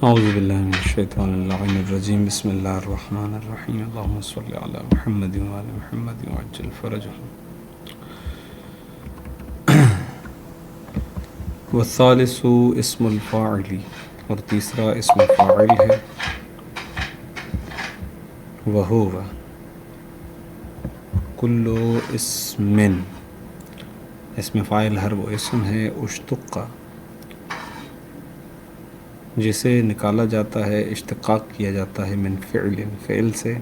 اعوذ باللہ من الشیطان اللعین الرجیم بسم اللہ الرحمن الرحیم اللہم صلی علی محمد وعلی محمد وعجل فرجہم۔ والثالث اسم الفاعل، اور تیسرا اسم فاعل ہے، وہو کل اسم، اسم فاعل ہر وہ اسم ہے اشتق جسے نکالا جاتا ہے، اشتقاق کیا جاتا ہے، من فعل، فعل سے،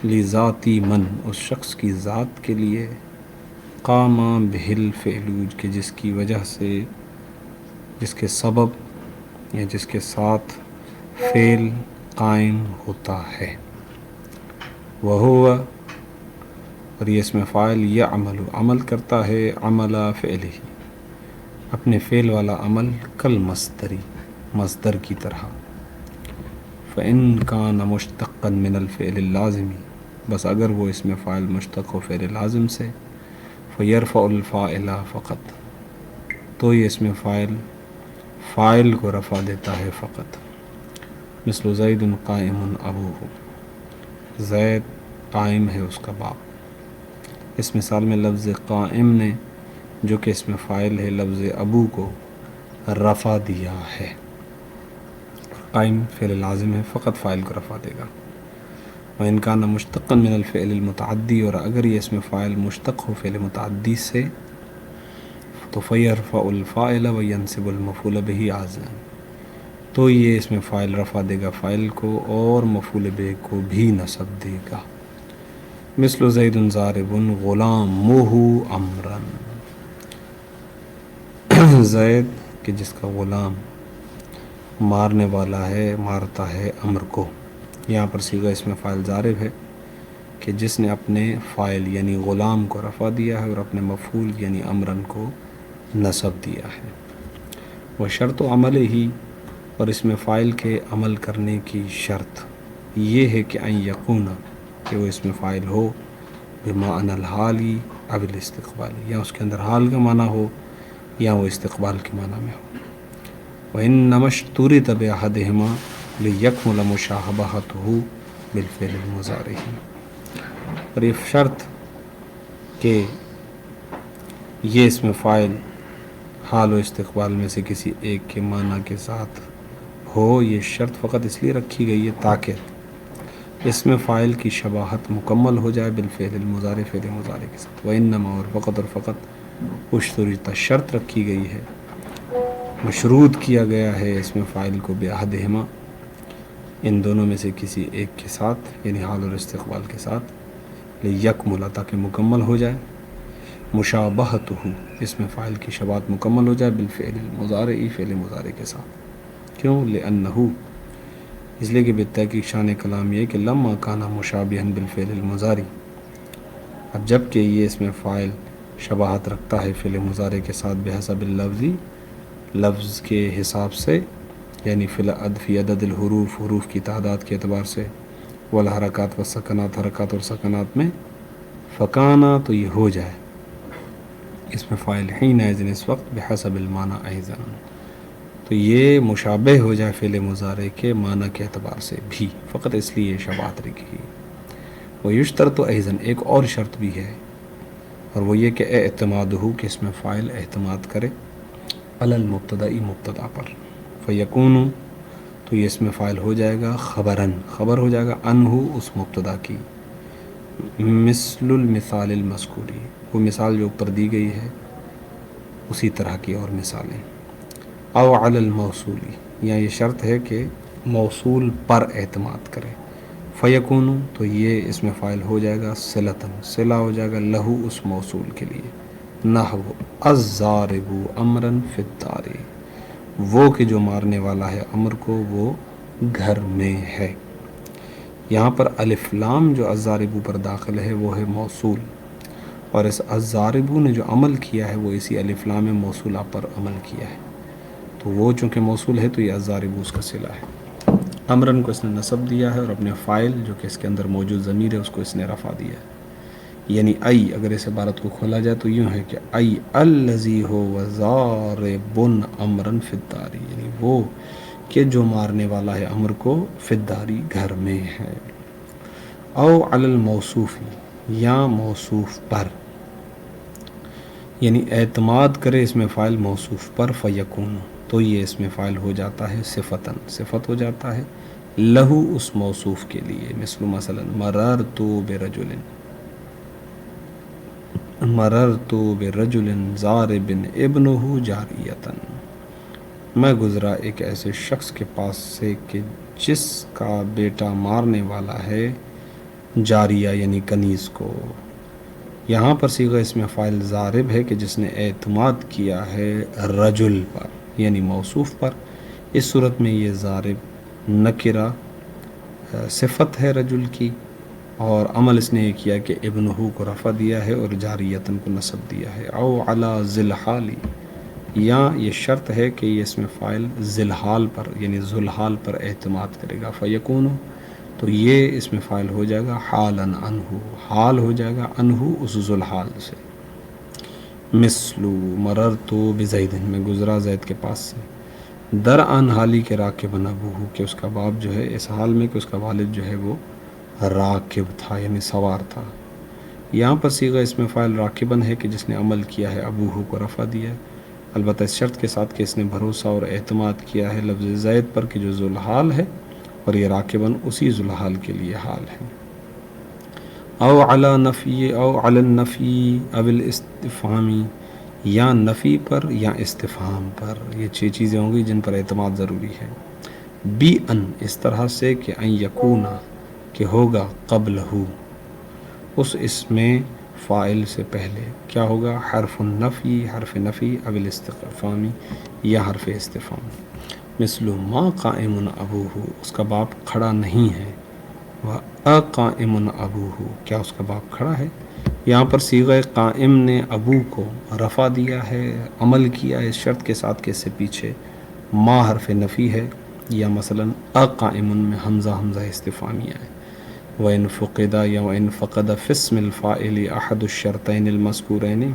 لذاتی من، اس شخص کی ذات کے لیے، قام بہل فعل، کہ جس کی وجہ سے، جس کے سبب یا جس کے ساتھ فعل قائم ہوتا ہے۔ وہو، اور یہ اسم فاعل یعمل، عمل کرتا ہے، عمل فعلہ، اپنے فعل والا عمل، کل مصدری، مصدر کی طرح۔ فَإِن كَانَ مُشْتَقًّا مِنَ الْفِعْلِ اللَّازِمِ، بس اگر وہ اسم فاعل مشتق ہو فعل لازم سے، فَيَرْفَعُ الْفَاعِلَ فقط، تو یہ اسم فاعل فاعل کو رفع دیتا ہے فقط۔ مثل زید قائم ابوہ، زید قائم ہے اس کا باپ۔ اس مثال میں لفظ قائم نے، جو کہ اسم فاعل ہے، لفظ ابو کو رفع دیا ہے۔ قائم فعل لازم ہے، فقط فاعل کو رفع دے گا۔ وَإِن كَانَ مُشْتَقًّا مِنَ الْفِعْلِ الْمُتَعَدِّي، اور اگر یہ اسم فاعل مشتق ہو فعل متعدی سے، تو فَيَرْفَعُ الْفَاعِلَ وَيَنْصِبُ الْمَفْعُولَ بِهِ عَازِمًا، تو یہ اسم فاعل رفع دے گا فاعل کو اور مفعول بہ کو بھی نصب دے گا۔ مثل زید ضارب غلامہ امرا، زید کہ جس کا غلام مارنے والا ہے، مارتا ہے امر کو۔ یہاں پر صیغہ اسم فاعل ضارب ہے کہ جس نے اپنے فاعل یعنی غلام کو رفع دیا ہے اور اپنے مفعول یعنی امرن کو نصب دیا ہے۔ وہ شرط عمل ہی، اور اسم فاعل کے عمل کرنے کی شرط یہ ہے کہ ان یکون، کہ وہ اسم فاعل ہو، بمعنی الحالی او الاستقبالی، یا اس کے اندر حال کا معنی ہو یا وہ استقبال کے معنی میں ہو۔ وَإِنَّمَا اشْتُرِطَ بِأَحَدِهِمَا لِيَكْمُلَ مُشَابَهَتُهُ بِالْفِعْلِ الْمُضَارِعِ، اور یہ شرط کہ یہ اسم فاعل حال و استقبال میں سے کسی ایک کے معنی کے ساتھ ہو، یہ شرط فقط اس لیے رکھی گئی ہے تاکہ اسم فاعل کی شباہت مکمل ہو جائے بالفعل المضارع، فعل مضارع کے ساتھ۔ وَإِنَّمَا، اور فقط اشترط، شرط رکھی گئی ہے، مشروط کیا گیا ہے اسم فاعل کو بأحدہما، ان دونوں میں سے کسی ایک کے ساتھ، یعنی حال اور استقبال کے ساتھ، لیکمل، تاکہ مکمل ہو جائے، مشابہتہ، اسم فاعل کی شباہت مکمل ہو جائے، بالفعل المضارع، فعل مضارع کے ساتھ۔ کیوں؟ لأنہ، اس لیے کہ بالتحقیق شان کلام یہ کہ لما کان مشابہا بالفعل المضارع، اب جب کہ یہ اسم فاعل شباہت رکھتا ہے فعل مضارع کے ساتھ، بحسب اللفظ، لفظ کے حساب سے، یعنی فی عدد الحروف، حروف کی تعداد کے اعتبار سے، والحرکات والسکنات، حرکات اور سکنات میں، فکانا، تو یہ ہو جائے اسم فاعل حینئذ، اس وقت، بحسب المعنی ایضا، تو یہ مشابہ ہو جائے فعل مضارع کے معنی کے اعتبار سے بھی، فقط اس لیے شباہت رکھی گئی۔ ویشترط ایضا، ایک اور شرط بھی ہے، اور وہ یہ کہ اعتمادہ، کہ اسم فاعل اعتماد کرے، علی المبتدا، مبتدا پر، فیکون، تو یہ اسم فاعل ہو جائے گا خبراً، خبر ہو جائے گا عنہ، اس مبتدا کی، مثل المثال المذکوری، وہ مثال جو اوپر دی گئی ہے اسی طرح کی اور مثالیں، او علی الموصولی، یا یہ شرط ہے کہ موصول پر اعتماد کرے، فیکون، تو یہ اسم فاعل ہو جائے گا صلۃً، صلہ ہو جائے گا لہو، اس موصول کے لیے، نحو الضارب امرا فی الدار، وہ کہ جو مارنے والا ہے امر کو، وہ گھر میں ہے۔ یہاں پر الف لام جو الضارب پر داخل ہے وہ ہے موصول، اور اس الضارب نے جو عمل کیا ہے وہ اسی الف لام موصولہ پر عمل کیا ہے، تو وہ چونکہ موصول ہے تو یہ الضارب اس کا صلہ ہے۔ امرن کو اس نے نصب دیا ہے، اور اپنے فاعل جو کہ اس کے اندر موجود ضمیر ہے اس کو اس نے رفع دیا ہے، یعنی ای، اگر اس عبارت کو کھولا جائے تو یوں ہے کہ ای الذی ہو وضارب امرا فی الدار، یعنی وہ کہ جو مارنے والا ہے امر کو فداری گھر میں ہے. او علی الموصوفی یا موصوف پر، یعنی اعتماد کرے اس میں فاعل موصوف پر، فیکون تو یہ اس میں فاعل ہو جاتا ہے صفتاً، صفت ہو جاتا ہے لہو اس موصوف کے لیے. مثلا مررت برجل، مررت برجل ضارب ابنہ جاریۃ، میں گزرا ایک ایسے شخص کے پاس سے کہ جس کا بیٹا مارنے والا ہے جاریہ یعنی کنیز کو. یہاں پر صیغہ اس میں فاعل ضارب ہے کہ جس نے اعتماد کیا ہے رجل پر یعنی موصوف پر. اس صورت میں یہ ضارب نکرہ صفت ہے رجل کی، اور عمل اس نے یہ کیا کہ ابنہ کو رفع دیا ہے اور جاریتن کو نصب دیا ہے. او علی ذلحالی، یا یہ شرط ہے کہ یہ اس میں فاعل ذلحال پر یعنی ذوالحال پر اعتماد کرے گا، فیکون تو یہ اس میں فاعل ہو جائے گا حالاً عنہ، حال ہو جائے گا عنہ اس ذوالحال سے. مثلو مررت بزید، میں گزرا زید کے پاس سے، درعن حالی کے راکب ابوہ کہ اس کا باپ جو ہے اس حال میں کہ اس کا والد جو ہے وہ راکب تھا یعنی سوار تھا. یہاں پر صیغہ اس میں فاعل راکبن ہے کہ جس نے عمل کیا ہے ابوہ کو رفع دیا ہے، البتہ اس شرط کے ساتھ کہ اس نے بھروسہ اور اعتماد کیا ہے لفظ زید پر کہ جو ذوالحال ہے، اور یہ راکبن اسی ذوالحال کے لیے حال ہے. او علی نفی او علی النفی او الاستفہامی، یا نفی پر یا استفہام پر، یہ 6 چیزیں ہوں گی جن پر اعتماد ضروری ہے. بی ان اس طرح سے کہ ان یکونا کہ ہوگا قبلہ اس میں فاعل سے پہلے کیا ہوگا، حرف النفی حرف نفی او الاستفہامی یا حرف استفہام. مثل ما قائم ابوہ اس کا باپ کھڑا نہیں ہے، و اقائم ابوہ کیا اس کا باپ کھڑا ہے. یہاں پر صیغہ قائم نے ابو کو رفع دیا ہے، عمل کیا ہے اس شرط کے ساتھ کہ اس سے پیچھے ما حرف نفی ہے، یا مثلا اقائم میں حمزہ استفہامیہ ہے. وَإِن فُقِدَ یا وَإِن فَقَدَ فِي اسْمِ الْفَاعِلِ أَحَدُ الشَّرْطَيْنِ الْمَذْكُورَيْنِ،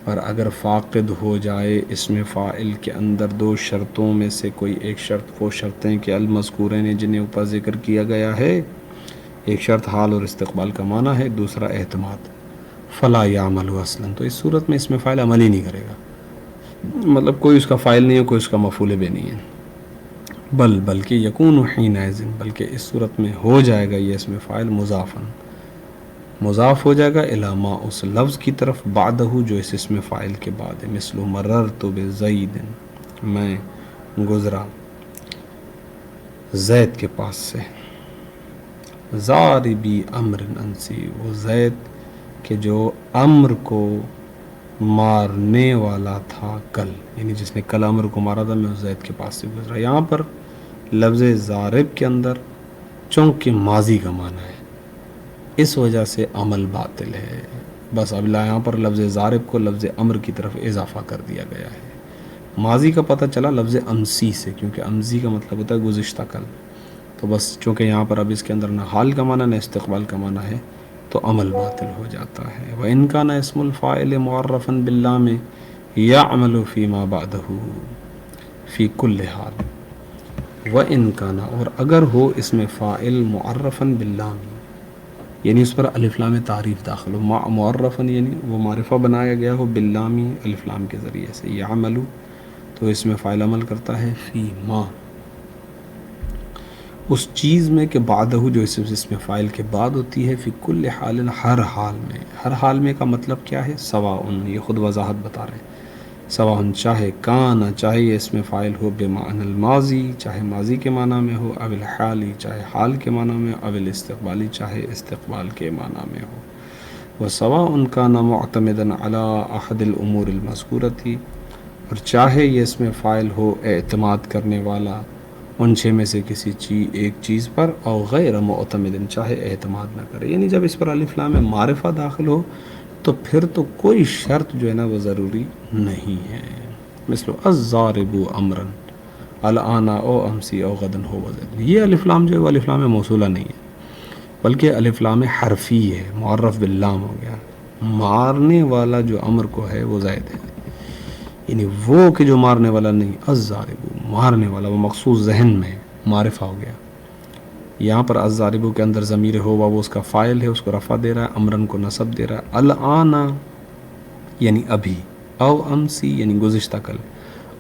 اور اگر فاقد ہو جائے اس میں فاعل کے اندر 2 شرطوں میں سے کوئی ایک شرط، وہ شرطیں کہ المذکورین جنہیں اوپر ذکر کیا گیا ہے، ایک شرط حال اور استقبال کا معنی ہے، دوسرا اعتماد، فلا یعمل اصلا تو اس صورت میں اس میں فاعل عمل ہی نہیں کرے گا، مطلب کوئی اس کا فاعل نہیں ہے، کوئی اس کا مفعول بھی نہیں ہے. بلکہ یکون حینئذ بلکہ اس صورت میں ہو جائے گا یہ اس میں فاعل مضافن، مضاف ہو جائے گا الی ما اس لفظ کی طرف بعدہ جو اس اسم فاعل کے بعد ہے. مثل مررت بزید میں گزرا زید کے پاس سے، ضاربی امر انسی وہ زید کہ جو امر کو مارنے والا تھا کل، یعنی جس نے کل امر کو مارا تھا، میں اس زید کے پاس سے گزرا. یہاں پر لفظ ضارب کے اندر چونکہ ماضی کا معنی ہے اس وجہ سے عمل باطل ہے، بس اب یہاں پر لفظ ضارب کو لفظ امر کی طرف اضافہ کر دیا گیا ہے. ماضی کا پتہ چلا لفظ امسی سے، کیونکہ امسی کا مطلب ہوتا ہے گزشتہ کل، تو بس چونکہ یہاں پر اب اس کے اندر نہ حال کا معنی نہ استقبال کا معنی ہے تو عمل باطل ہو جاتا ہے. وَإِن كَانَ اسم الفاعل معرفا باللام يعمل فيما بعده في كل حال. وَإِن كَانَ اور اگر ہو اسم فاعل معرفا باللام یعنی اس پر الف لام تعریف داخل ہو، معرفا یعنی وہ معرفہ بنایا گیا ہو باللامی الف لام کے ذریعے سے، یعمل تو اس میں فاعل عمل کرتا ہے فی ما اس چیز میں کہ بعدہ جو اس میں فاعل کے بعد ہوتی ہے، فی کل حال ہر حال میں. ہر حال میں کا مطلب کیا ہے، سواء یہ خود وضاحت بتا رہے ہیں، سواء چاہے کانا چاہے اس میں فاعل ہو بمعنی الماضی چاہے ماضی کے معنی میں ہو، او الحالی چاہے حال کے معنی میں، او الاستقبالی چاہے استقبال کے معنی میں ہو. وسواء کان معتمدا علی احد الامور المذکورۃ اور چاہے یہ اس میں فاعل ہو اعتماد کرنے والا ان 6 میں سے کسی ایک چیز پر، اور غیر معتمد چاہے اعتماد نہ کرے، یعنی جب اس پر الف لام معرفہ داخل ہو تو پھر تو کوئی شرط جو ہے نا وہ ضروری نہیں ہے. مثل الضارب امرا الان او امسی او غدن ہو وزن، یہ الف لام جو ہے وہ الف لام موصولہ نہیں ہے بلکہ الف لام حرفی ہے، معرف باللام ہو گیا. مارنے والا جو امر کو ہے وہ زائد ہے، یعنی وہ کہ جو مارنے والا نہیں، الضارب مارنے والا، وہ مخصوص ذہن میں معرفہ ہو گیا. یہاں پر الضارب کے اندر ضمیر ہوا وہ اس کا فاعل ہے، اس کو رفع دے رہا ہے، امرن کو نصب دے رہا ہے. الآن یعنی ابھی، او امسی یعنی گزشتہ کل،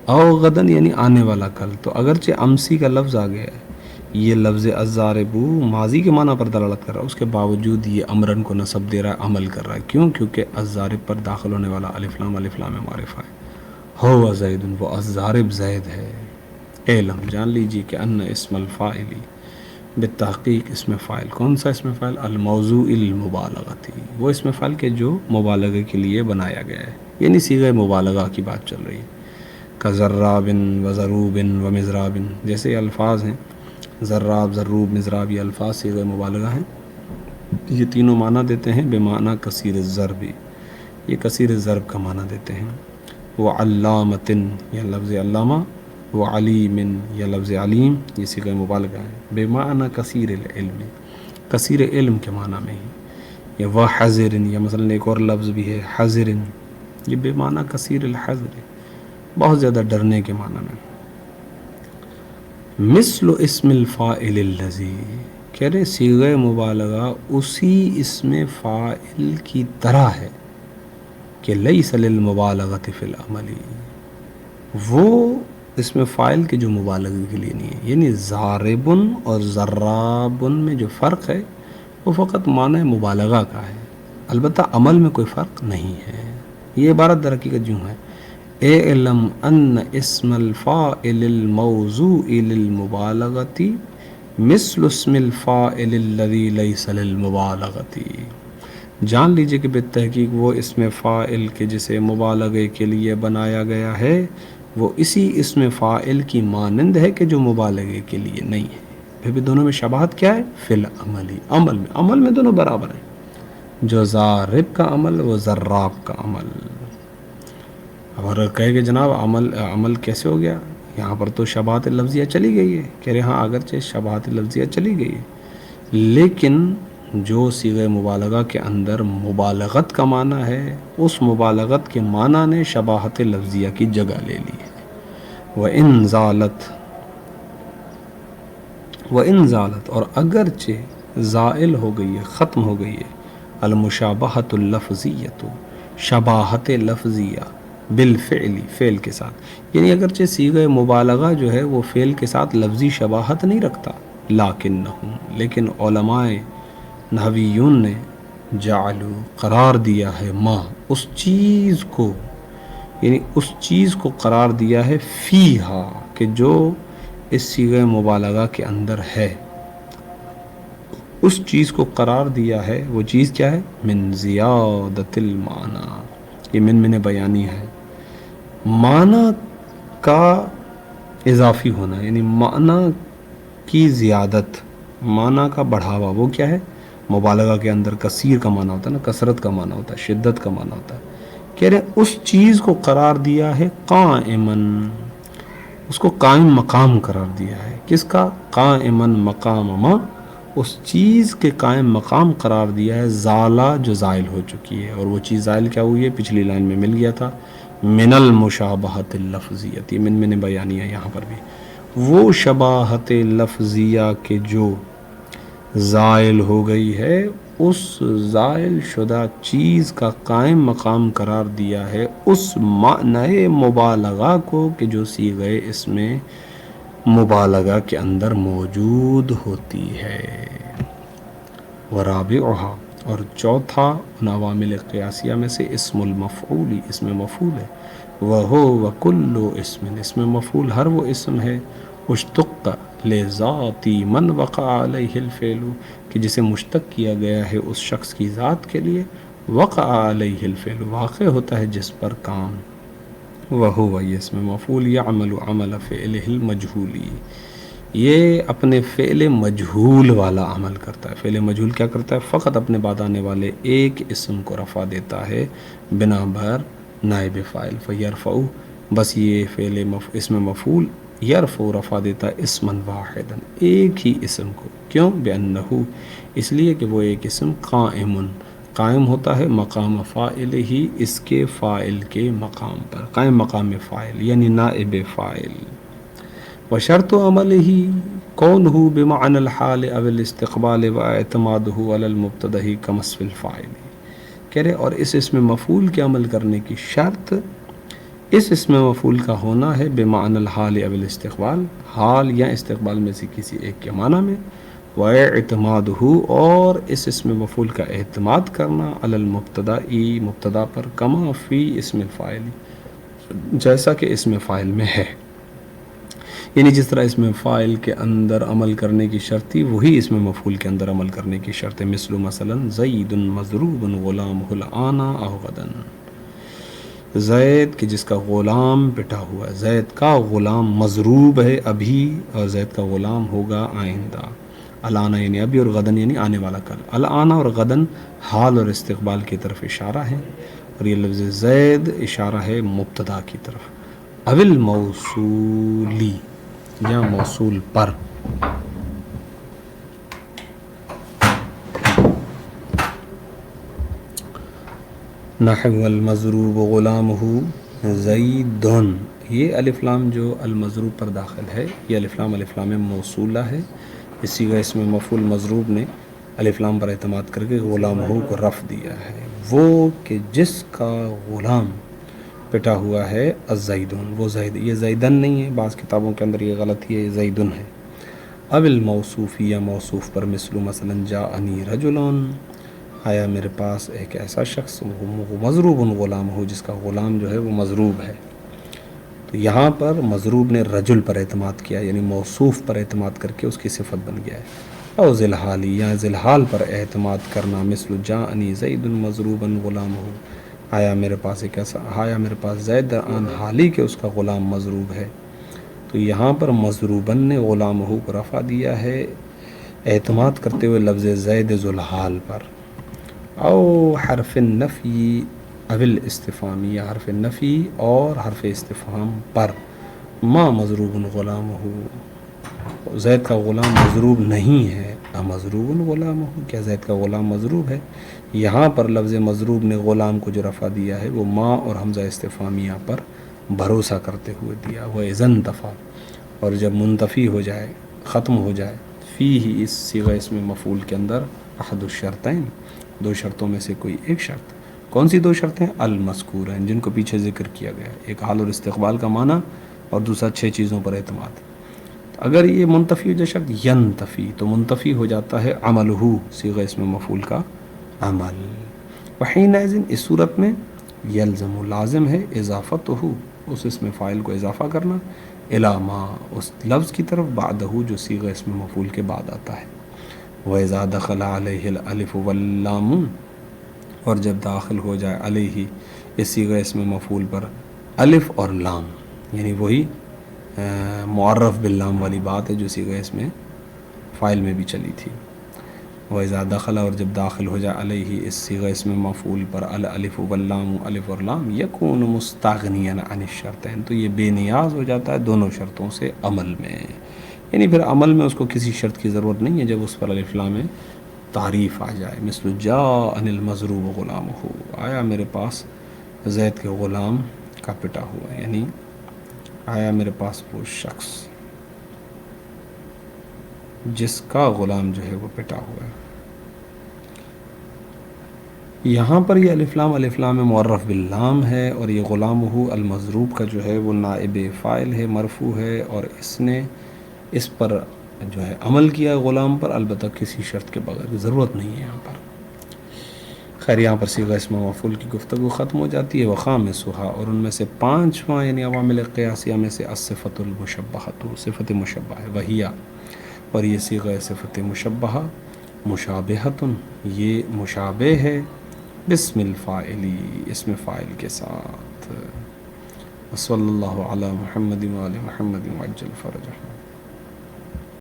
او غدن یعنی آنے والا کل. تو اگرچہ امسی کا لفظ آ گیا ہے، یہ لفظ الضارب ماضی کے معنی پر دلالت کر رہا ہے، اس کے باوجود یہ امرن کو نصب دے رہا ہے، عمل کر رہا ہے. کیوں؟ کیونکہ الضارب پر داخل ہونے والا الف لام معرفہ ہے. ہو زید، وہ الضارب زید ہے. علم، جان لیجیے کہ ان اسم الفاعلی، بالتحقیق اسم فاعل. کون سا اسم فاعل؟ الموضوع المبالغتی، وہ اسم فاعل کے جو مبالغے کے لیے بنایا گیا ہے، یعنی صیغہ مبالغہ کی بات چل رہی ہے. کذراب و ضروب و مضراب، جیسے یہ الفاظ ہیں ضراب، ضروب، مضراب، یہ الفاظ صیغہ مبالغہ ہیں. یہ تینوں معنی دیتے ہیں بمعنی کثیر الضرب، یہ کثیر الضرب کا معنی دیتے ہیں. وعلامۃ، یہ لفظ علامہ، وعلیم، یہ لفظ علیم، یہ صیغہ مبالغہ ہے بمعنی کثیر العلم، کثیر علم کے معنی میں ہی. یہ وحذر، یا مثلا ایک اور لفظ بھی ہے حذر، یہ بمعنی کثیر الحذر، بہت زیادہ ڈرنے کے معنی میں. مثل اسم الفاعل الذی، کہہ رہے صیغہ مبالغہ اسی اسم فاعل کی طرح ہے کہ لیس للمبالغۃ فی العمل، وہ اسم فاعل کے جو مبالغے کے لیے نہیں ہے. یعنی ضارب اور ضراب میں جو فرق ہے وہ فقط معنی مبالغہ کا ہے، البتہ عمل میں کوئی فرق نہیں ہے. یہ عبارت در حقیقت یوں ہے: اعلم ان اسم الفاعل الموضوع للمبالغۃ مثل اسم الفاعل الذی لیس للمبالغۃ. جان لیجئے کہ بالتحقیق وہ اسم فاعل کے جسے مبالغے کے لیے بنایا گیا ہے وہ اسی اسم فاعل کی مانند ہے کہ جو مبالغے کے لیے نہیں ہے. پھر بھی دونوں میں شباہت کیا ہے؟ فی العمل، عمل میں دونوں برابر ہیں. جو ضارب کا عمل وہ ضراب کا عمل. اور کہے کہ جناب عمل کیسے ہو گیا؟ یہاں پر تو شباہت لفظیہ چلی گئی ہے. کہہ رہے ہاں اگرچہ شباہت لفظیہ چلی گئی ہے، لیکن جو صیغہ مبالغہ کے اندر مبالغت کا معنی ہے اس مبالغت کے معنی نے شباہت لفظیہ کی جگہ لے لی ہے. وَإِن زَالَتْ، اور اگرچہ زائل ہو گئی ہے، ختم ہو گئی ہے، المشابہۃ اللفظیۃ، شباہت لفظیہ، بالفعل، فعل کے ساتھ. یعنی اگرچہ صیغہ مبالغہ جو ہے وہ فعل کے ساتھ لفظی شباہت نہیں رکھتا، لیکن علماء نحویون نے جعلو، قرار دیا ہے، ما، اس چیز کو، یعنی اس چیز کو قرار دیا ہے فیہا، کہ جو اس صیغہ مبالغہ کے اندر ہے، اس چیز کو قرار دیا ہے. وہ چیز کیا ہے؟ من زیادت المعنی، یہ من بیانی ہے، معنی کا اضافی ہونا، یعنی معنی کی زیادت، معنی کا بڑھاوا. وہ کیا ہے؟ مبالغہ کے اندر کثیر کا معنی ہوتا ہے نا، کثرت کا معنی ہوتا ہے، شدت کا معنی ہوتا ہے. کہہ رہے ہیں اس چیز کو قرار دیا ہے قائمن، اس کو قائم مقام قرار دیا ہے. کس کا؟ قائمن مقام ما، اس چیز کے قائم مقام قرار دیا ہے زالہ، جو زائل ہو چکی ہے. اور وہ چیز زائل کیا ہوئی ہے؟ پچھلی لائن میں مل گیا تھا، من المشابہت اللفظیۃ، من بیانی ہے یہاں پر بھی. وہ شباہت لفظیہ کے جو زائل ہو گئی ہے، اس زائل شدہ چیز کا قائم مقام قرار دیا ہے اس معنی مبالغہ کو کہ جو صیغہ اس میں مبالغہ کے اندر موجود ہوتی ہے. ورابعہا، اور چوتھا ان عوامل قیاسیہ میں سے اسم المفعول، اسم مفعول ہے. وہو وکل اسم، اسم مفعول ہر وہ اسم ہے اشتق لذاتی من وقع علیہ الفعل، کہ جسے مشتق کیا گیا ہے اس شخص کی ذات کے لیے، وقع علیہ الفعل، واقع ہوتا ہے جس پر کام. وہو، یہ اسم مفعول، یعمل عمل فعلہ المجہولی، یہ اپنے فعل مجہول والا عمل کرتا ہے. فعل مجہول کیا کرتا ہے؟ فقط اپنے بعد آنے والے ایک اسم کو رفع دیتا ہے بنا بر نائب فاعل. فیرفع، بس یہ فعل اسم مفعول یرفع، رفع دیتا ہے اسمن واحدا، ایک ہی اسم کو. کیوں؟ بأنہ، اس لیے کہ وہ ایک اسم قائم ہوتا ہے مقام فاعل ہی، اس کے فاعل کے مقام پر، قائم مقام فاعل یعنی نائب فاعل. وشرط عمله كونه بمعنى الحال او الاستقبال واعتماده على المبتدا كما وصف الفاعل. کہہ رہے اور اس اسم مفعول کے عمل کرنے کی شرط اس اسم مفعول کا ہونا ہے بمعنى الحال او الاستقبال، حال یا استقبال میں سے کسی ایک کے معنی میں، واعتماده اور اس اسم مفعول کا اعتماد کرنا علی المبتدا مبتدا پر، کما فی اسم الفاعل جیسا کہ اسم فاعل میں ہے، یعنی جس طرح اسم فاعل کے اندر عمل کرنے کی شرط تھی وہی اسم مفعول کے اندر عمل کرنے کی شرط ہے. مثلا زید مضروب غلامہ الآن او غدا، زید کہ جس کا غلام پٹا ہوا ہے، زید کا غلام مضروب ہے ابھی اور زید کا غلام ہوگا آئندہ. الآن یعنی ابھی اور غدن یعنی آنے والا کل. الآن اور غدن حال اور استقبال کی طرف اشارہ ہے، اور یہ لفظ زید اشارہ ہے مبتدا کی طرف. اول موصولی یا موصول پر. نحو المضروب غلامہ زیدن، یہ الف لام جو المضروب پر داخل ہے، یہ الف لام موصولہ ہے. اسی کا اسم مفعول مضروب نے الف لام پر اعتماد کر کے غلامہ کو رفع دیا ہے. وہ کہ جس کا غلام پٹا ہوا ہے الزیدون، وہ زید، یہ زیدن نہیں ہے، بعض کتابوں کے اندر یہ غلطی ہے، یہ زیدن ہے. اب الموصوف یا موصوف پر مثلا جاءنی رجلون، آیا میرے پاس ایک ایسا شخص مضروب غلام ہو جس کا غلام جو ہے وہ مضروب ہے. تو یہاں پر مضروب نے رجل پر اعتماد کیا، یعنی موصوف پر اعتماد کر کے اس کی صفت بن گیا ہے. او ذلحالی یا ذلحال پر اعتماد کرنا، مثل جاءنی زید مضروبا غلامہ، آیا میرے پاس ایک ایسا، آیا میرے پاس زید آن حالی کہ اس کا غلام مضروب ہے. تو یہاں پر مضروبن نے غلامہ کو رفع دیا ہے اعتماد کرتے ہوئے لفظ زید ذوالحال پر. او حرف النفی اول استفہامی، یا حرف نفی اور حرف استفہام پر، ما مضروب غلامہ، زید کا غلام مضروب نہیں ہے. مضروب غلامہ، کیا زید کا غلام مضروب ہے؟ یہاں پر لفظ مضروب نے غلام کو جو رفع دیا ہے وہ ما اور حمزہ استفہامیہ پر بھروسہ کرتے ہوئے دیا. وہ اذن دفع، اور جب منتفی ہو جائے، ختم ہو جائے، فی ہی اس صیغہ اسم مفعول کے اندر احد الشرطین، دو شرطوں میں سے کوئی ایک شرط. کون سی دو شرطیں؟ المذکورین، جن کو پیچھے ذکر کیا گیا ہے، ایک حال اور استقبال کا معنی اور دوسرا 6 چیزوں پر اعتماد. اگر یہ منتفی ہو جائے شرط ینتفی، تو منتفی ہو جاتا ہے عملہ، صیغہ اسم مفعول کا عمل. وحینئذ، اس صورت میں یلزم، لازم ہے اضافتہ، اس اسم فاعل کو اضافہ کرنا، الی ما، اس لفظ کی طرف، بعدہ جو صیغہ اسم مفعول کے بعد آتا ہے. وَإِذَا دَخَلَ عَلَيْهِ الْأَلِفُ وَاللَّامُ، اور جب داخل ہو جائے علیہ اس صیغہ اسم مفعول پر الف اور لام، یعنی وہی معرف باللام والی بات ہے جو صیغہ اسم فاعل میں بھی چلی تھی. وَإِذَا دَخَلَ، اور جب داخل ہو جائے علیہ اس صیغہ اسم مفعول پر الالف واللام، الف اور لام، یکون مستغنیا عن الشرطین، تو یہ بے نیاز ہو جاتا ہے دونوں شرطوں سے عمل میں، یعنی پھر عمل میں اس کو کسی شرط کی ضرورت نہیں ہے جب اس پر الف لام تعریف آ جائے. مثل جاءنی المضروب غلامہ، آیا میرے پاس زید کے غلام کا پٹا ہوا، یعنی آیا میرے پاس وہ شخص جس کا غلام جو ہے وہ پٹا ہوا ہے. یہاں پر یہ الف لام معرف باللام ہے، اور یہ غلامہ المضروب کا جو ہے وہ نائب فاعل ہے، مرفوع ہے، اور اس نے اس پر جو ہے عمل کیا غلام پر، البتہ کسی شرط کے بغیر، ضرورت نہیں ہے یہاں پر. خیر، یہاں پر صیغہ اسم مفعول کی گفتگو ختم ہو جاتی ہے. وخامسھا، اور ان میں سے 5واں یعنی عوامل قیاسیہ میں سے الصفۃ المشبہہ، صفت مشبہ ہے، وہیہ، اور یہ صیغہ صفت مشبہہ مشابہۃ، یہ مشابہ ہے بسم الفاعل، اسم فاعل کے ساتھ. صلی اللہ علی محمد وآل محمد وعجل فرجہ.